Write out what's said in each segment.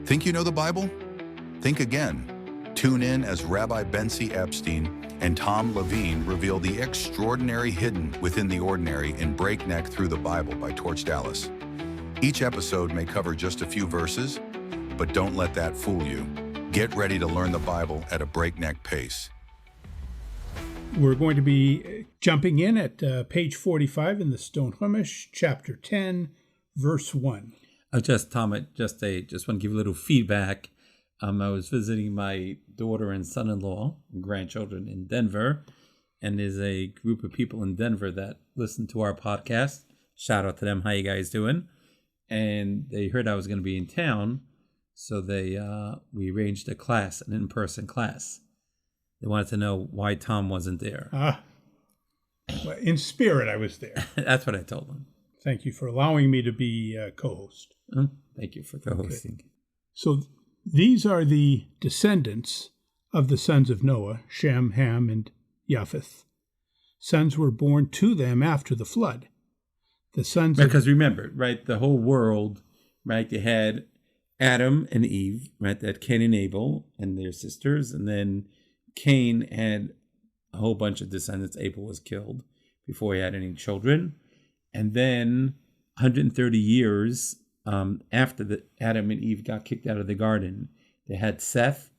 Think you know the Bible? Think again. Tune in as Rabbi Bentzi Epstein and Tom Levine reveal the extraordinary hidden within the ordinary in Breakneck Through the Bible by Torch Dallas. Each episode may cover just a few verses, but don't let that fool you. Get ready to learn the Bible at a breakneck pace. We're going to be jumping in at page 45 in the Stone Chumash, chapter 10, verse 1. Tom, I just want to give a little feedback. I was visiting my daughter and son-in-law and grandchildren in Denver, and there's a group of people in Denver that listen to our podcast. Shout out to them. How you guys doing? And they heard I was going to be in town, so we arranged a class, an in-person class. They wanted to know why Tom wasn't there. Well, in spirit, I was there. That's what I told them. Thank you for allowing me to be co-host. Thank you for co-hosting. Okay. So these are the descendants of the sons of Noah, Shem, Ham, and Japheth. Sons were born to them after the flood. The sons because remember, right, the whole world, right, they had Adam and Eve, right, that Cain and Abel and their sisters, and then Cain had a whole bunch of descendants. Abel was killed before he had any children. And then 130 years after Adam and Eve got kicked out of the garden, they had Seth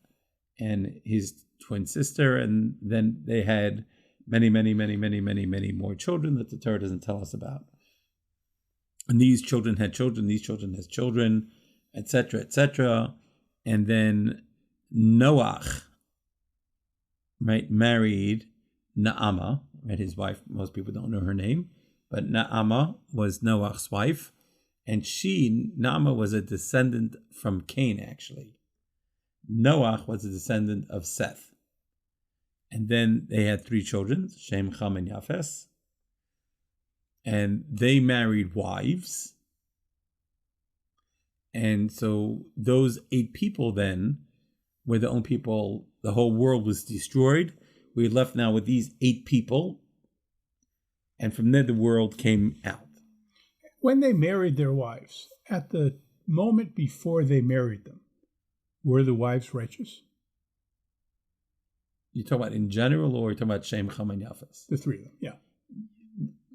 and his twin sister, and then they had many more children that the Torah doesn't tell us about. And these children had children, these children had children, etc., etc. And then Noach, right, married Naamah, right, his wife. Most people don't know her name, but Naamah was Noach's wife. And Naamah was a descendant from Cain, actually. Noach was a descendant of Seth. And then they had 3 children, Shem, Ham, and Japheth. And they married wives. And so those 8 people then were the only people, the whole world was destroyed. We're left now with these 8 people. And from there the world came out. When they married their wives, at the moment before they married them, were the wives righteous? You talking about in general, or you talking about Shem, Ham, and Japheth? The 3 of them, yeah.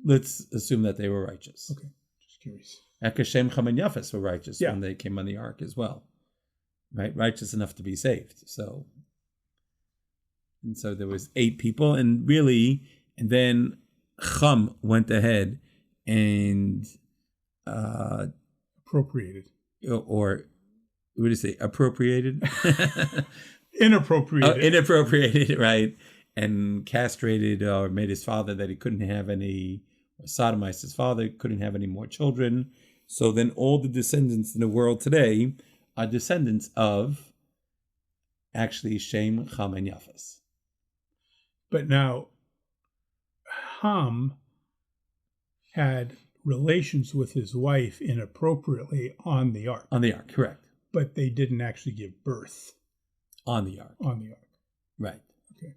Let's assume that they were righteous. Okay, just curious. Because Shem, Ham, and Japheth were righteous when they came on the ark as well, right? Righteous enough to be saved. So there was 8 people, and then Ham went ahead and appropriated, or what do you say? Appropriated, inappropriated, inappropriated, right? And castrated or made his father that he couldn't have any, or sodomized his father, couldn't have any more children. So then all the descendants in the world today are descendants of actually Shem, Ham, and Japheth. But now Ham had relations with his wife inappropriately on the ark. On the ark, correct. But they didn't actually give birth. On the ark. On the ark. Right. Okay.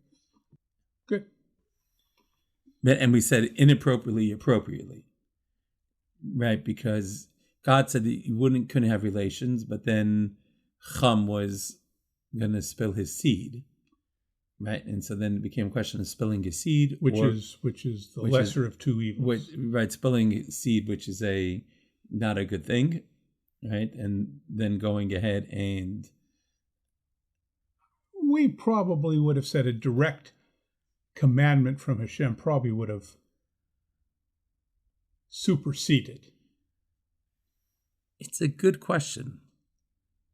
Good. And we said inappropriately, appropriately. Right, because God said that you couldn't have relations, but then Ham was going to spill his seed. Right, and so then it became a question of spilling his seed, which is the lesser of 2 evils. Right, spilling seed, which is not a good thing, right? And then going ahead and we probably would have said a direct commandment from Hashem probably would have superseded. It's a good question.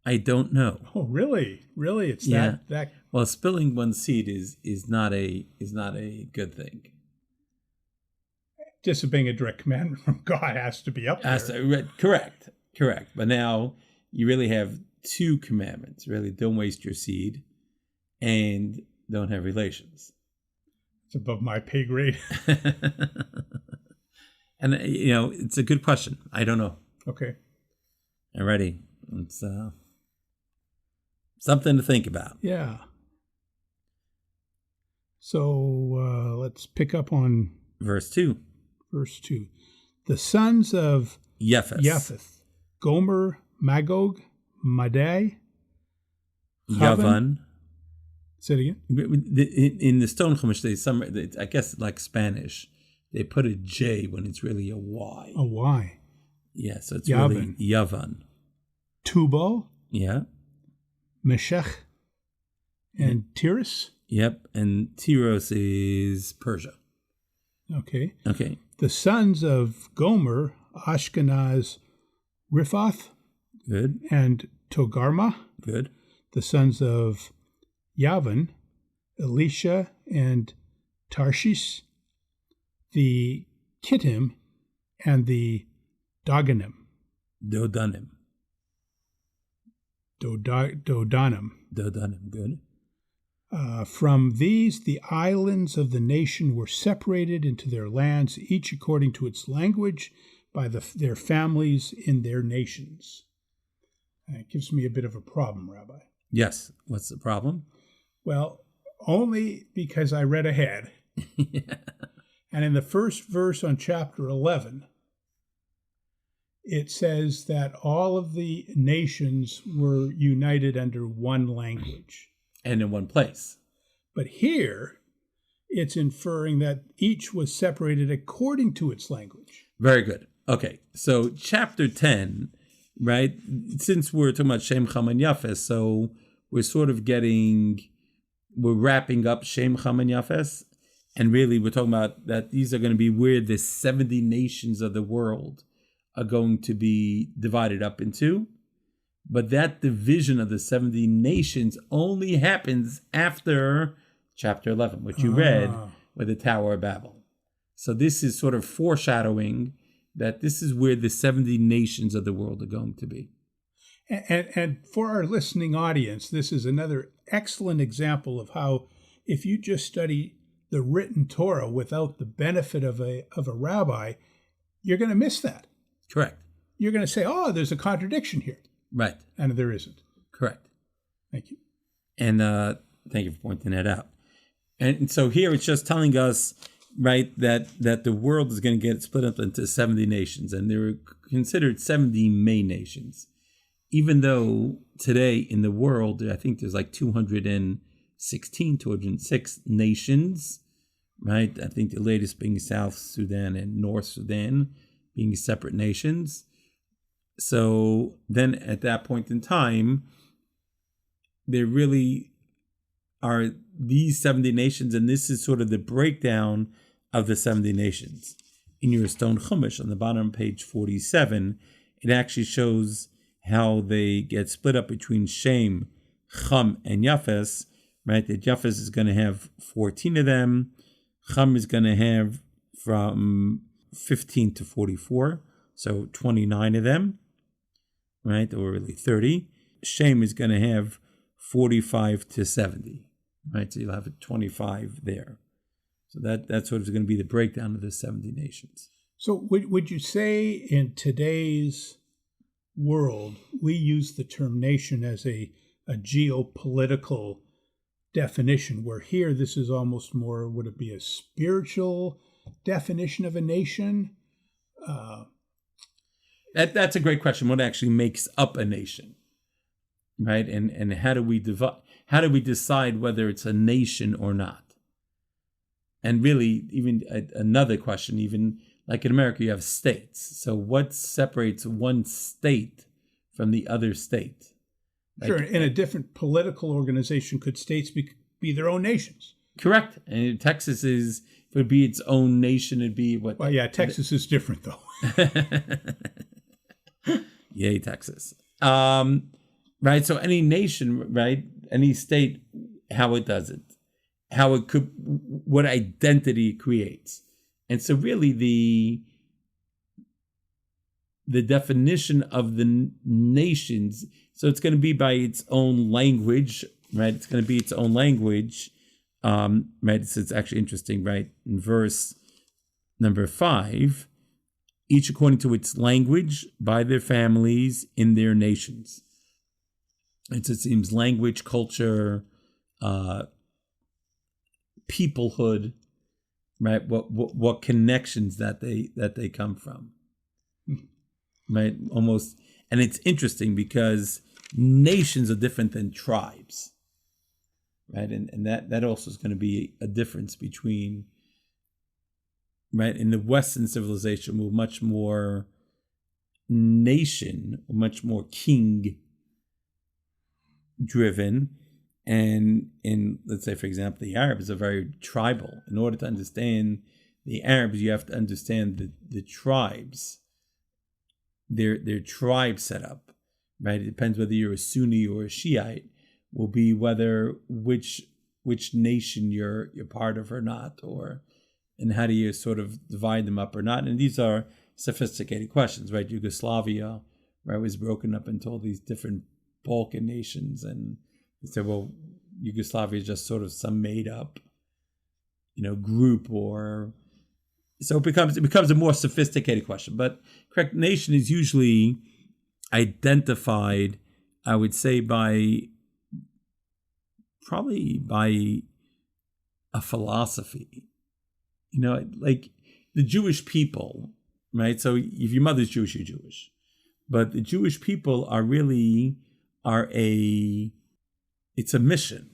I don't know. Oh, really? Really? It's that. Well, spilling one's seed is not a good thing. Disobeying a direct commandment from God has to be up there. Correct. But now you really have 2 commandments. Really, don't waste your seed, and don't have relations. It's above my pay grade. And it's a good question. I don't know. Okay. Alrighty. It's something to think about. Yeah. So let's pick up on verse 2. Verse 2. The sons of Japheth, Gomer, Magog, Madai. Yavan. Say it again. In the Stone Chumash, I guess like Spanish, they put a J when it's really a Y. A Y. Yeah, so it's Yavan. really Yavan. Tubal, Yeah. Meshech, and Tiras. Yep. And Tyros is Persia. Okay. Okay. The sons of Gomer, Ashkenaz, Riphath, Good. and Togarmah. Good. The sons of Yavan, Elisha, and Tarshish. The Kittim and the Dodanim. Dodanim. Dodanim. Good. From these, the islands of the nation were separated into their lands, each according to its language, by their families in their nations. It gives me a bit of a problem, Rabbi. Yes. What's the problem? Well, only because I read ahead. Yeah. And in the first verse on chapter 11, it says that all of the nations were united under one language. And in one place. But here, it's inferring that each was separated according to its language. Very good. Okay, so chapter 10, right? Since we're talking about Shem, Ham, and Japheth, so we're wrapping up Shem, Ham, and Japheth. And really, we're talking about that these are going to be where the 70 nations of the world are going to be divided up into. But that division of the 70 nations only happens after chapter 11, which you read with the Tower of Babel. So this is sort of foreshadowing that this is where the 70 nations of the world are going to be. And for our listening audience, this is another excellent example of how if you just study the written Torah without the benefit of a rabbi, you're going to miss that. Correct. You're going to say, oh, there's a contradiction here. Right. And there isn't. Correct. Thank you. And thank you for pointing that out. And so here it's just telling us, right, that the world is going to get split up into 70 nations, and they're considered 70 main nations. Even though today in the world, I think there's like 206 nations, right? I think the latest being South Sudan and North Sudan being separate nations. So then at that point in time, there really are these 70 nations, and this is sort of the breakdown of the 70 nations. In your Stone Chumash, on the bottom page 47, it actually shows how they get split up between Shem, Ham, and Japheth, right? That Japheth is going to have 14 of them. Ham is going to have from 15 to 44, so 29 of them, right? Or really 30. Shem is going to have 45 to 70, right? So you'll have 25 there. So that's sort of going to be the breakdown of the 70 nations. So would you say in today's world, we use the term nation as a geopolitical definition, where here this is almost more, would it be a spiritual definition of a nation? That's a great question. What actually makes up a nation, right? And how do we decide whether it's a nation or not? And really, even another question, even like in America, you have states. So what separates one state from the other state? Sure. In a different political organization, could states be their own nations? Correct. And Texas would be its own nation. It'd be what? Well, yeah, Texas is different, though. Yay, Texas. Right. So any nation, right? Any state, how it does it, how it could, what identity it creates. And so really the definition of the nations, so it's going to be by its own language, right? It's going to be its own language, right? So it's actually interesting, right? In verse number 5, each according to its language, by their families, in their nations. And so it seems language, culture, peoplehood, right? What connections that they come from, right? Almost, and it's interesting because nations are different than tribes, right? And that also is going to be a difference between, right? In the Western civilization, we're much more nation, much more king driven. And in, let's say, for example, the Arabs are very tribal. In order to understand the Arabs, you have to understand the tribes, their tribe setup, right? It depends whether you're a Sunni or a Shiite, will be whether which nation you're part of or not, or and how do you sort of divide them up or not. And these are sophisticated questions, right? Yugoslavia, right, was broken up into all these different Balkan nations, and they said, well, Yugoslavia is just sort of some made up, group, or so it becomes a more sophisticated question. But correct, nation is usually identified, I would say, probably by a philosophy, like the Jewish people, right? So if your mother's Jewish, you're Jewish, but the Jewish people it's a mission.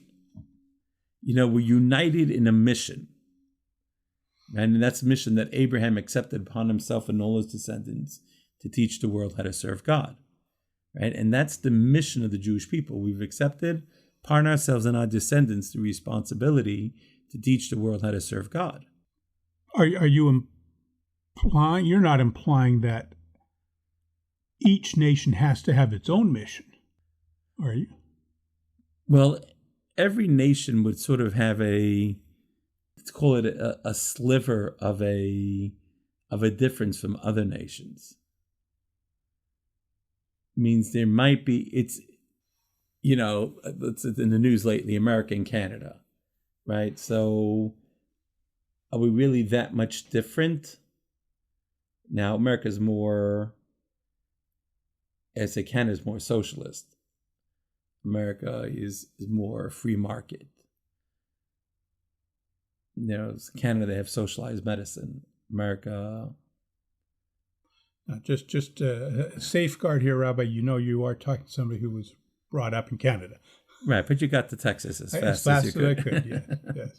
We're united in a mission. And that's a mission that Abraham accepted upon himself and all his descendants to teach the world how to serve God. Right? And that's the mission of the Jewish people. We've accepted upon ourselves and our descendants the responsibility to teach the world how to serve God. Are you implying, you're not implying that each nation has to have its own mission, are you? Well, every nation would sort of have let's call it a sliver of a difference from other nations. Means there might be, it's in the news lately, America and Canada, right? So are we really that much different? Now, America's more, I say Canada's more socialist. America is more free market. Canada, they have socialized medicine. America. Just a safeguard here, Rabbi. You are talking to somebody who was brought up in Canada. Right, but you got to Texas as fast as you could. I could, yeah. Yes.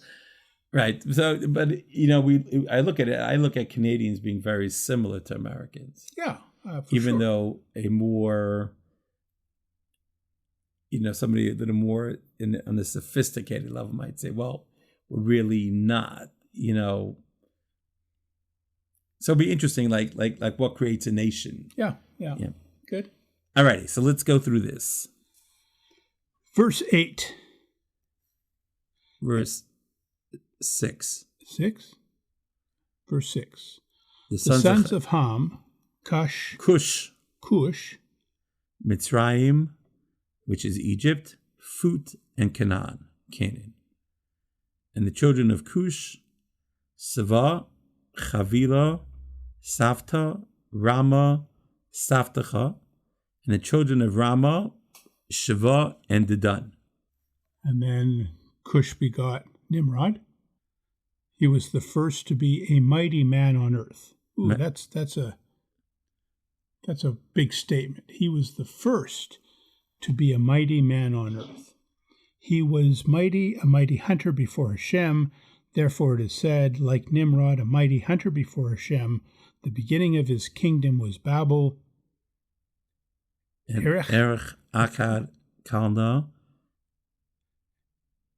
Right. So, but I look at Canadians being very similar to Americans. Yeah, even though a more, somebody that are more on the sophisticated level might say, well, we're really not, So it'll be interesting, like what creates a nation. Yeah. Good. All righty, so let's go through this. Verse 8. Verse 6. 6? Verse 6. The sons of Ham, Cush, Mitzrayim, which is Egypt, Phut, and Canaan. And the children of Cush, Sava, Chavila, Savta, Rama, Savtacha, and the children of Rama, Sheva, and Dedan. And then Cush begot Nimrod. He was the first to be a mighty man on earth. Ooh, that's a big statement. He was the first to be a mighty man on earth. He was mighty, a mighty hunter before Hashem. Therefore it is said, like Nimrod, a mighty hunter before Hashem, the beginning of his kingdom was Babel. Erech Akkad Kalna.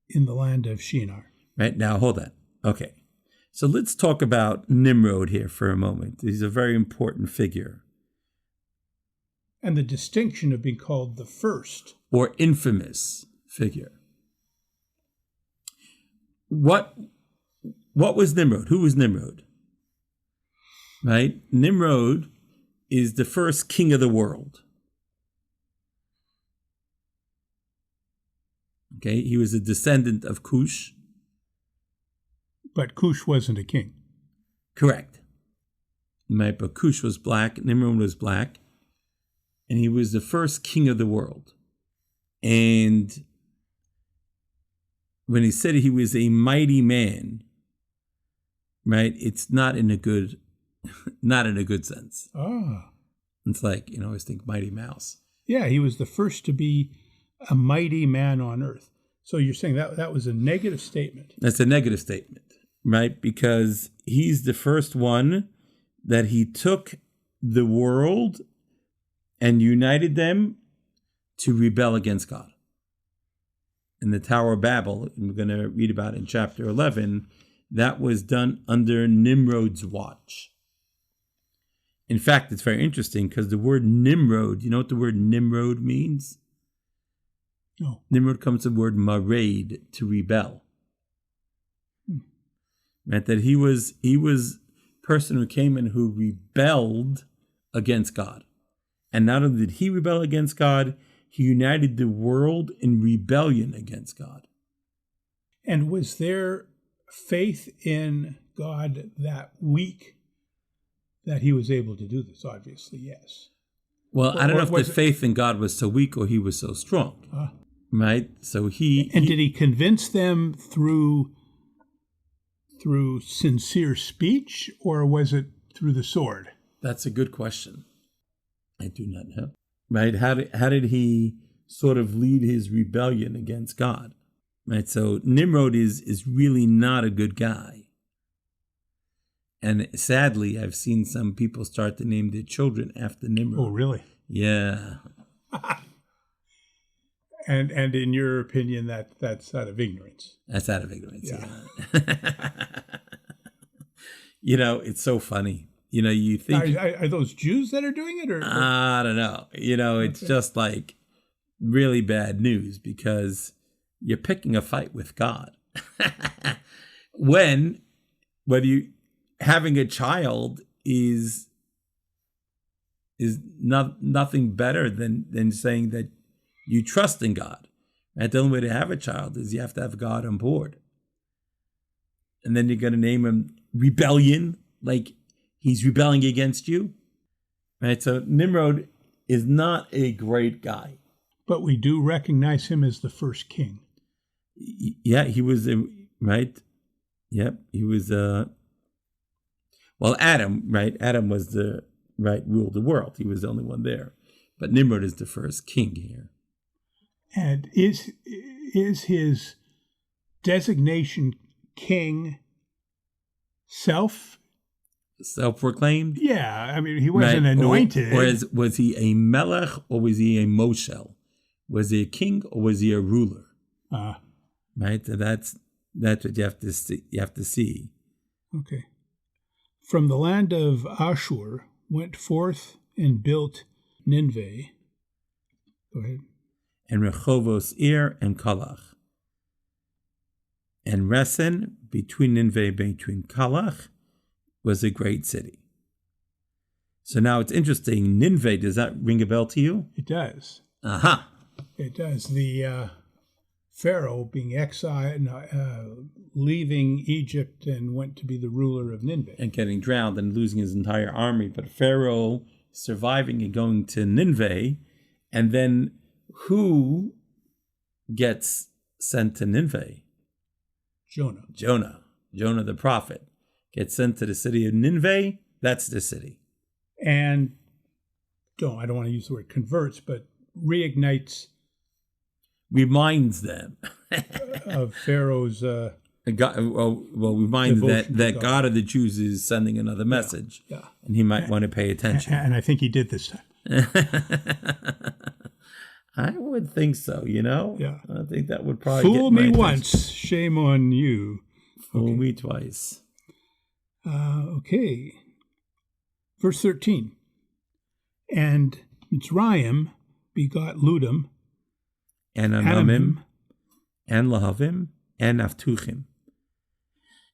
In the land of Shinar. Right, now hold on. Okay. So let's talk about Nimrod here for a moment. He's a very important figure. And the distinction of being called the first. Or infamous figure. What was Nimrod? Who was Nimrod? Right? Nimrod is the first king of the world. Okay, he was a descendant of Cush. But Cush wasn't a king. Correct. Right, but Cush was black, Nimrod was black, and he was the first king of the world. And when he said he was a mighty man, right, it's not in a good sense. Ah. It's like, I always think Mighty Mouse. Yeah, he was the first to be a mighty man on earth. So you're saying that was a negative statement. That's a negative statement, right? Because he's the first one that he took the world and united them to rebel against God. In the Tower of Babel, and we're going to read about it in chapter 11, that was done under Nimrod's watch. In fact, it's very interesting because the word Nimrod, you know what the word Nimrod means? No. Nimrod comes from the word mared, to rebel. Meant that he was a person who came in who rebelled against God. And not only did he rebel against God, he united the world in rebellion against God. And was there faith in God that weak that he was able to do this? Obviously, yes. Well, I don't know if the faith in God was so weak or he was so strong. Right? So did he convince them through sincere speech, or was it through the sword? That's a good question. I do not know. Right? How did he sort of lead his rebellion against God? Right? So Nimrod is really not a good guy. And sadly, I've seen some people start to name their children after Nimrod. Oh, really? Yeah. And in your opinion, that's out of ignorance? That's out of ignorance, yeah. It's so funny. You think... Are those Jews that are doing it? Or I don't know. It's just like really bad news because you're picking a fight with God. Whether you... Having a child is nothing better than saying that you trust in God. Right? The only way to have a child is you have to have God on board. And then you're going to name him Rebellion, like he's rebelling against you. Right? So Nimrod is not a great guy. But we do recognize him as the first king. Yeah, he was, right? Yep, he was... Well, Adam, right? Adam was the ruled the world. He was the only one there. But Nimrod is the first king here. And is his designation king self-proclaimed? Yeah, I mean, he wasn't anointed. Or was he a melech or was he a moshel? Was he a king or was he a ruler? Right? So that's what you have to see. You have to see. Okay. From the land of Ashur went forth and built Nineveh. Go ahead. And Rechovos Ir and Kalach. And Resen, between Nineveh, between Kalach, was a great city. So now it's interesting. Nineveh, does that ring a bell to you? It does. Aha. It does. The Pharaoh being exiled, leaving Egypt and went to be the ruler of Nineveh. And getting drowned and losing his entire army. But Pharaoh surviving and going to Nineveh. And then who gets sent to Nineveh? Jonah. Jonah the prophet gets sent to the city of Nineveh. That's the city. And I don't want to use the word converts, but reignites. Reminds them of Pharaoh's reminds that God of the Jews is sending another message. Yeah. And he might want to pay attention. And I think he did this time. I would think so, Yeah. I think that would probably fool me once, shame on you. Fool me twice. Okay. Verse 13. And Mitzrayim begot Ludum, and Anamim, and Lahavim, and Naftuchim,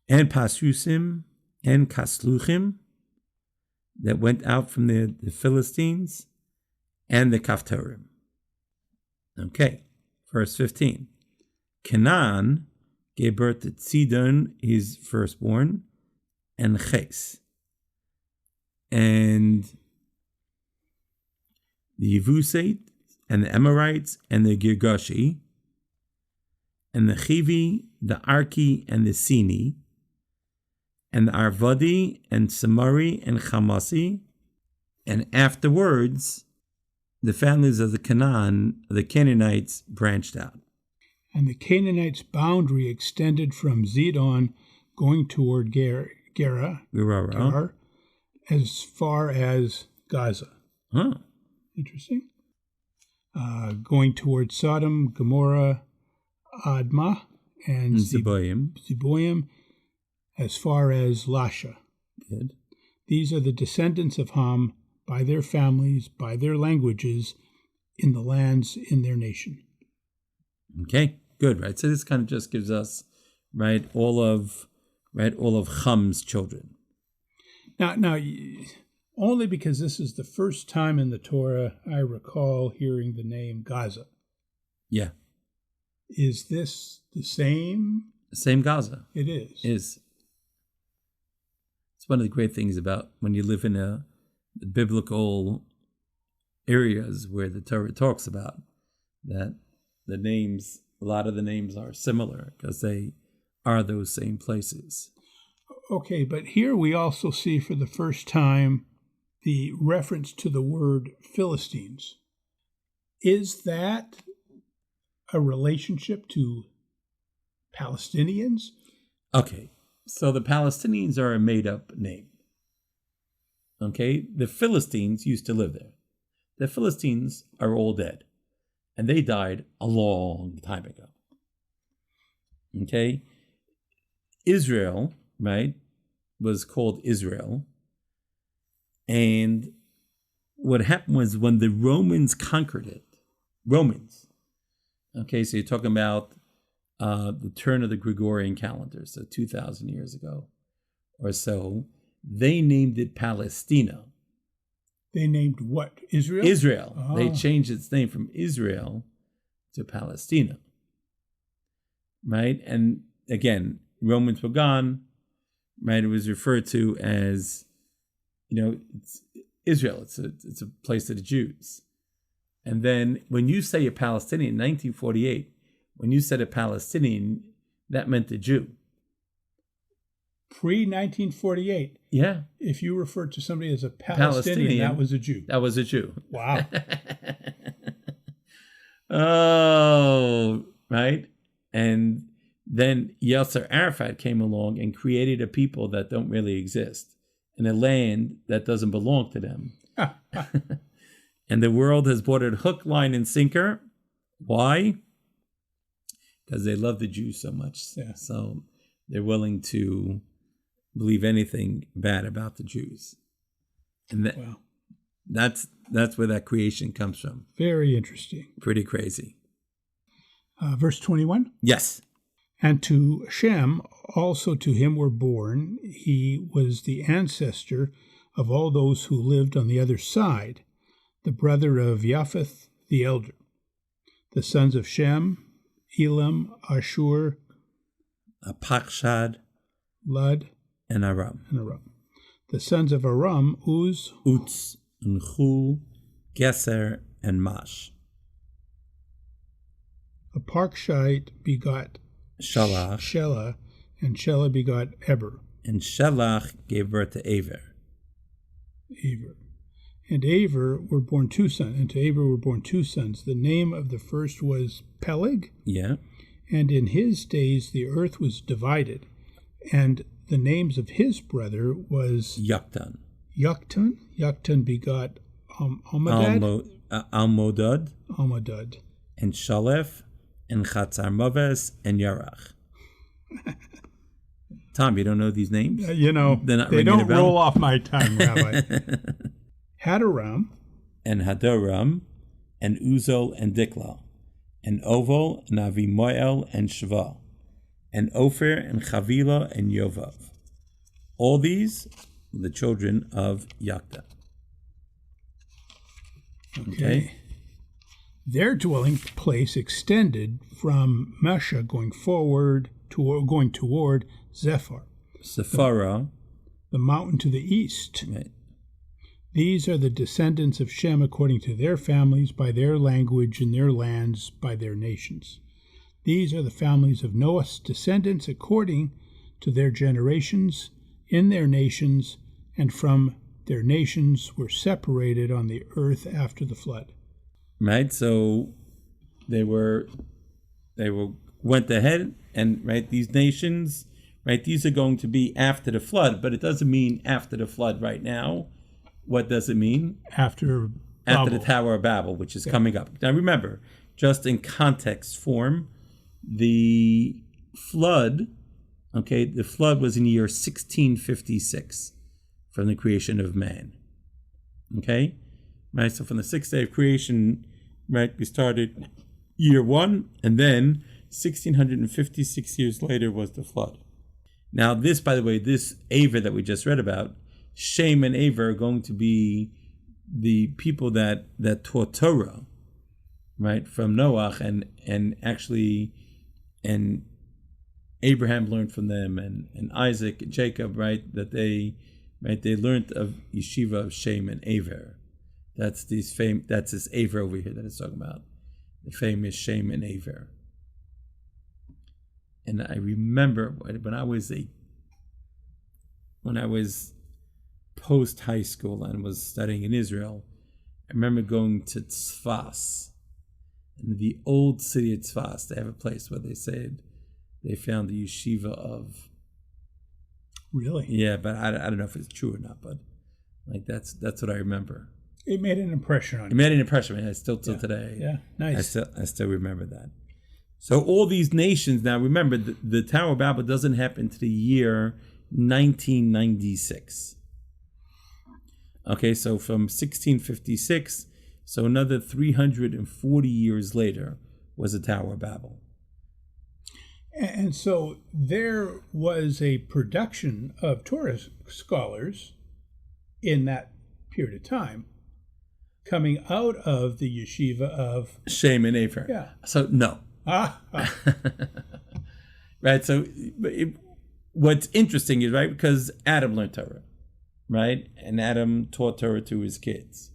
and Pasusim, and Kasluchim, that went out from the Philistines, and the Kaftorim. Okay, verse 15. Canaan gave birth to Sidon, his firstborn, and Ches. And the Yevusite, and the Amorites, and the Girgashi, and the Chivi, the Arki, and the Sini, and the Arvadi, and Samari, and Chamasi, and afterwards the families of the Canaanites branched out. And the Canaanites' boundary extended from Zidon going toward Gerar as far as Gaza. Huh. Interesting. Going toward Sodom, Gomorrah, Admah, and Zeboim as far as Lasha. Good. These are the descendants of Ham by their families, by their languages, in the lands in their nation. Okay, good, right? So this kind of just gives us, right, all of Ham's children. Now, only because this is the first time in the Torah I recall hearing the name Gaza. Yeah. Is this the same? Same Gaza. It is. It's one of the great things about when you live in the biblical areas where the Torah talks about that a lot of the names are similar because they are those same places. Okay, but here we also see for the first time the reference to the word Philistines. Is that a relationship to Palestinians? Okay, so the Palestinians are a made-up name. Okay, the Philistines used to live there. The Philistines are all dead, and they died a long time ago. Okay, Israel, right, was called Israel. And what happened was when the Romans conquered it, okay, so you're talking about the turn of the Gregorian calendar, so 2,000 years ago or so, they named it Palestina. They named what? Israel? Israel. Oh. They changed its name from Israel to Palestina. Right? And again, Romans were gone, right? It was referred to as, it's Israel. It's a place of the Jews. And then when you say a Palestinian, in 1948, when you said a Palestinian, that meant a Jew. Pre-1948? Yeah. If you referred to somebody as a Palestinian, that was a Jew. That was a Jew. Wow. Oh, right? And then Yasser Arafat came along and created a people that don't really exist in a land that doesn't belong to them. And the world has bought it hook, line, and sinker. Why? Because they love the Jews so much. Yeah. So they're willing to believe anything bad about the Jews. And that's where that creation comes from. Very interesting. Pretty crazy. Verse 21? Yes. And to Shem, also to him were born. He was the ancestor of all those who lived on the other side, the brother of Japheth the elder. The sons of Shem, Elam, Ashur, Apakshad, Lud, and Aram. The sons of Aram, Uz, Uts, and Chul, Geser, and Mash. Aparkshite begot Shelah, and Shelah begot Eber. And Shelach gave birth to Eber. And Eber were born two sons. And to Eber were born two sons. The name of the first was Peleg. Yeah. And in his days the earth was divided. And the names of his brother was Yoktan. Yoktan begot Almodad. Almodad. And Shalef. And Chatzar Moves and Yarach. Tom, you don't know these names? They don't roll off my tongue, Rabbi. Hadaram. And Hadoram. And Uzal and Dikla. And Oval and Avimoel and Shva. And Ophir and Chavila and Yovav. All these were the children of Yakta. Okay. Their dwelling place extended from Mesha going toward Sephara, the mountain to the east. Right. These are the descendants of Shem according to their families, by their language, in their lands, by their nations. These are the families of Noah's descendants according to their generations, in their nations, and from their nations were separated on the earth after the flood. right? So they went ahead and right, these nations, right, these are going to be after the flood, but it doesn't mean after the flood right now. What does it mean? After the Tower of Babel, which is coming up. Now remember, just in context form, the flood, okay, the flood was in the year 1656 from the creation of man. Okay? Right, so from the sixth day of creation, right, we started year one, and then 1656 years later was the flood. Now this, by the way, this Eber that we just read about, Shem and Eber are going to be the people that taught Torah, right, from Noah, and actually, and Abraham learned from them, and Isaac and Jacob, right, that they learned of yeshiva of Shem and Eber. That's this Eber over here that it's talking about, the famous Shem and Eber. And I remember when I was post high school and was studying in Israel, I remember going to Tzfas, in the old city of Tzfas. They have a place where they said they found the yeshiva of. Really? Yeah, but I don't know if it's true or not. But like that's what I remember. It made an impression on you. It made an impression on me. I still till today. Yeah, nice. I still remember that. So all these nations, now remember, the Tower of Babel doesn't happen to the year 1996. Okay, so from 1656, so another 340 years later was the Tower of Babel. And so there was a production of Torah scholars in that period of time coming out of the yeshiva of Shem and Eber. Yeah. So no. Right. So what's interesting is, right, because Adam learned Torah, right, and Adam taught Torah to his kids,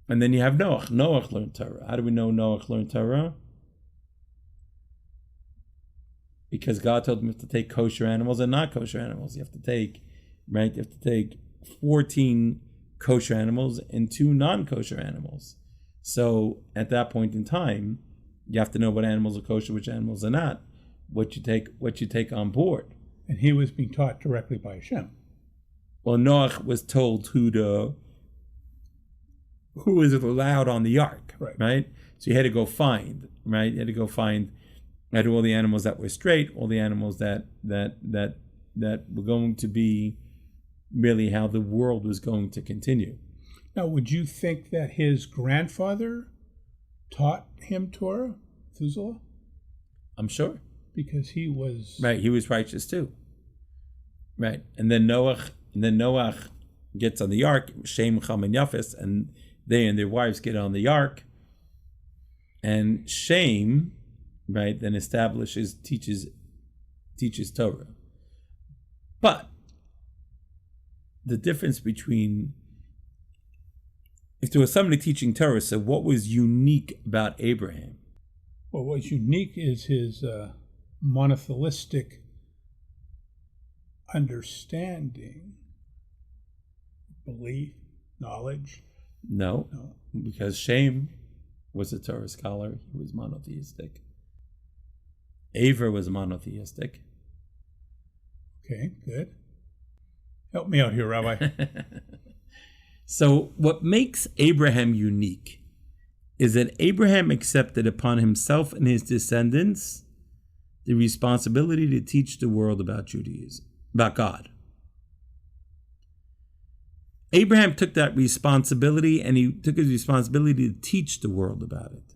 and then you have Noah. Noah learned Torah. How do we know Noah learned Torah? Because God told him to take kosher animals and not kosher animals. You have to take, right? You have to take 14 kosher animals and 2 non-kosher animals. So at that point in time, you have to know what animals are kosher, which animals are not. What you take on board. And he was being taught directly by Hashem. Well, Noah was told who is allowed on the ark, right? So you had to go find, right? You had to go find all the animals that were straight, all the animals that were going to be really how the world was going to continue. Now, would you think that his grandfather taught him Torah, Methuselah? I'm sure. Because he was... Right, he was righteous too. Right, and then Noah gets on the ark, Shem, Ham, and Japheth, and they and their wives get on the ark, and Shem, right, then teaches Torah. But the difference between, if there was somebody teaching Torah, so what was unique about Abraham? Well, what's unique is his monotheistic understanding, belief, knowledge. No, because Shem was a Torah scholar. He was monotheistic. Eber was monotheistic. Okay, good. Help me out here, Rabbi. So what makes Abraham unique is that Abraham accepted upon himself and his descendants the responsibility to teach the world about Judaism, about God. Abraham took that responsibility, and he took his responsibility to teach the world about it.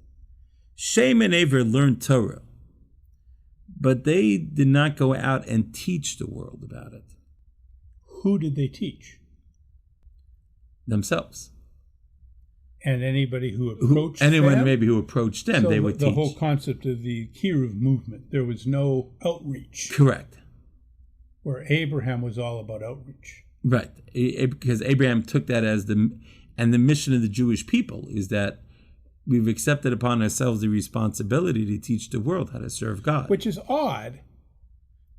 Shem and Eber learned Torah, but they did not go out and teach the world about it. Who did they teach? Themselves. And anybody who approached anyone them? Maybe who approached them, so they would the teach. The whole concept of the Kiruv movement, there was no outreach. Correct. Where Abraham was all about outreach. Right, because Abraham took that as the mission of the Jewish people is that we've accepted upon ourselves the responsibility to teach the world how to serve God. Which is odd,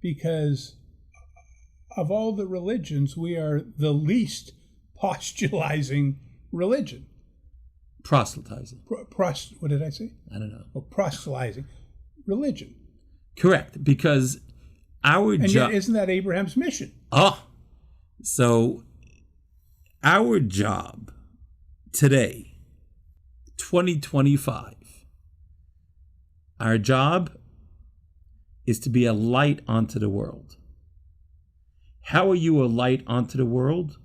because of all the religions, we are the least postulizing religion. Proselytizing. What did I say? I don't know. Oh, proselytizing religion. Correct, because our And job... yet, isn't that Abraham's mission? So our job today, 2025, our job is to be a light onto the world. How are you a light onto the world?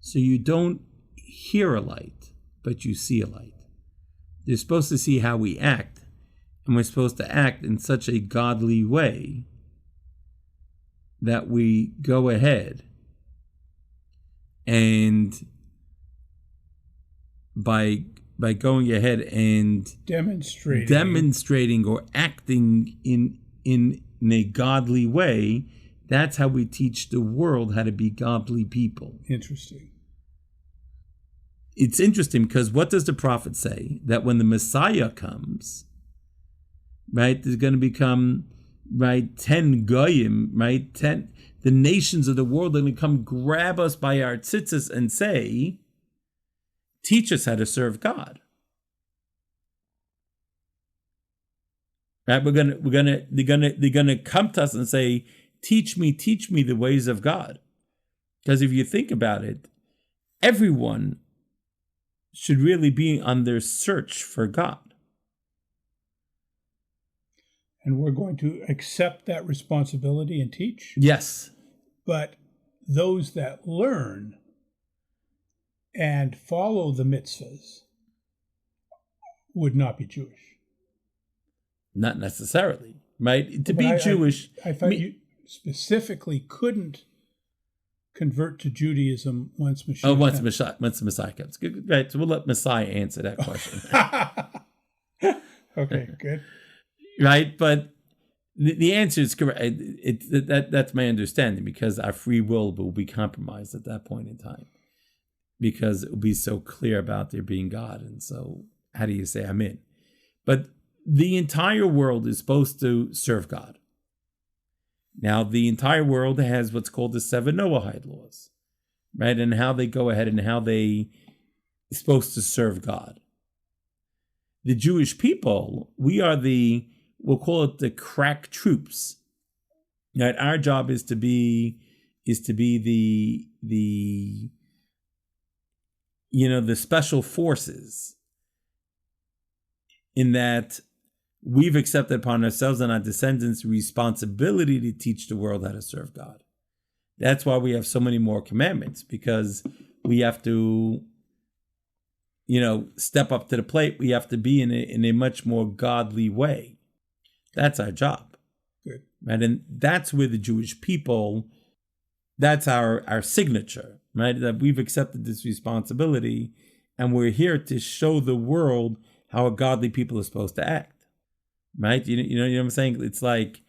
So you don't hear a light, but you see a light. You're supposed to see how we act, and we're supposed to act in such a godly way that we go ahead and by going ahead and demonstrating or acting in a godly way, that's how we teach the world how to be godly people. Interesting. It's interesting because what does the prophet say? That when the Messiah comes, right, there's going to become, right, 10 goyim, right, 10, the nations of the world are going to come grab us by our tzitzis and say, teach us how to serve God. Right? They're gonna come to us and say, teach me the ways of God. Because if you think about it, everyone should really be on their search for God. And we're going to accept that responsibility and teach? Yes. But those that learn and follow the mitzvahs would not be Jewish. Not necessarily, right? To be Jewish... I thought you specifically couldn't convert to Judaism once Mashiach once the Messiah comes. Good, right, so we'll let Messiah answer that question. Okay, good. Right, but the answer is correct. That's my understanding, because our free will be compromised at that point in time, because it will be so clear about there being God. And so how do you say I'm in? But the entire world is supposed to serve God. Now, the entire world has what's called the 7 Noahide laws, right? And how they go ahead and how they are supposed to serve God. The Jewish people, we are we'll call it the crack troops. Right? Our job is to be the special forces, in that we've accepted upon ourselves and our descendants the responsibility to teach the world how to serve God. That's why we have so many more commandments, because we have to, step up to the plate. We have to be in a much more godly way. That's our job. Good. Right? And that's where the Jewish people, that's our signature, right? That we've accepted this responsibility, and we're here to show the world how a godly people are supposed to act. Right? You know what I'm saying? It's like,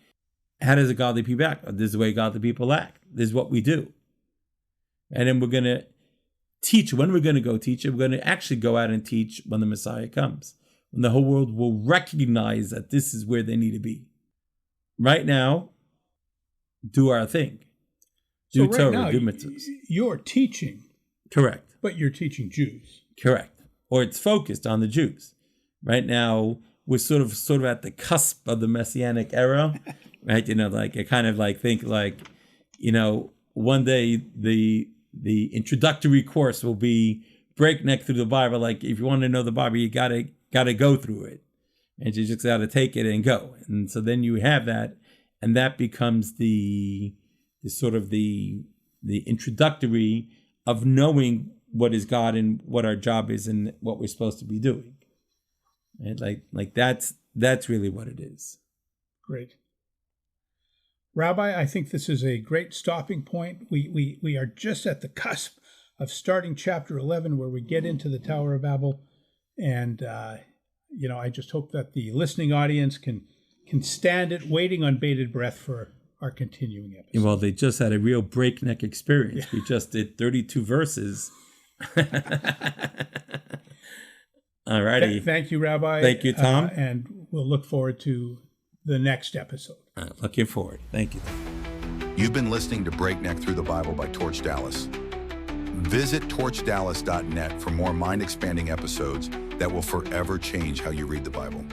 how does a godly people act? This is the way godly people act. This is what we do. And then we're going to teach. When we're going to go teach it, we're going to actually go out and teach when the Messiah comes, when the whole world will recognize that this is where they need to be. Right now, do our thing. Do Torah, do mitzvahs. You're teaching. Correct. But you're teaching Jews. Correct. Or it's focused on the Jews. Right now, we're sort of at the cusp of the Messianic era, right? I kind of think one day the introductory course will be breakneck through the Bible. Like, if you want to know the Bible, you gotta go through it, and you just gotta take it and go. And so then you have that, and that becomes the introductory of knowing what is God and what our job is and what we're supposed to be doing. Right? Like that's really what it is. Great. Rabbi, I think this is a great stopping point. We are just at the cusp of starting chapter 11, where we get into the Tower of Babel. And, I just hope that the listening audience can stand it, waiting on bated breath for our continuing episode. Well, they just had a real breakneck experience. Yeah. We just did 32 verses. All righty. Thank you, Rabbi. Thank you, Tom. And we'll look forward to the next episode. Looking forward. Thank you. You've been listening to Breakneck Through the Bible by Torch Dallas. Visit torchdallas.net for more mind-expanding episodes that will forever change how you read the Bible.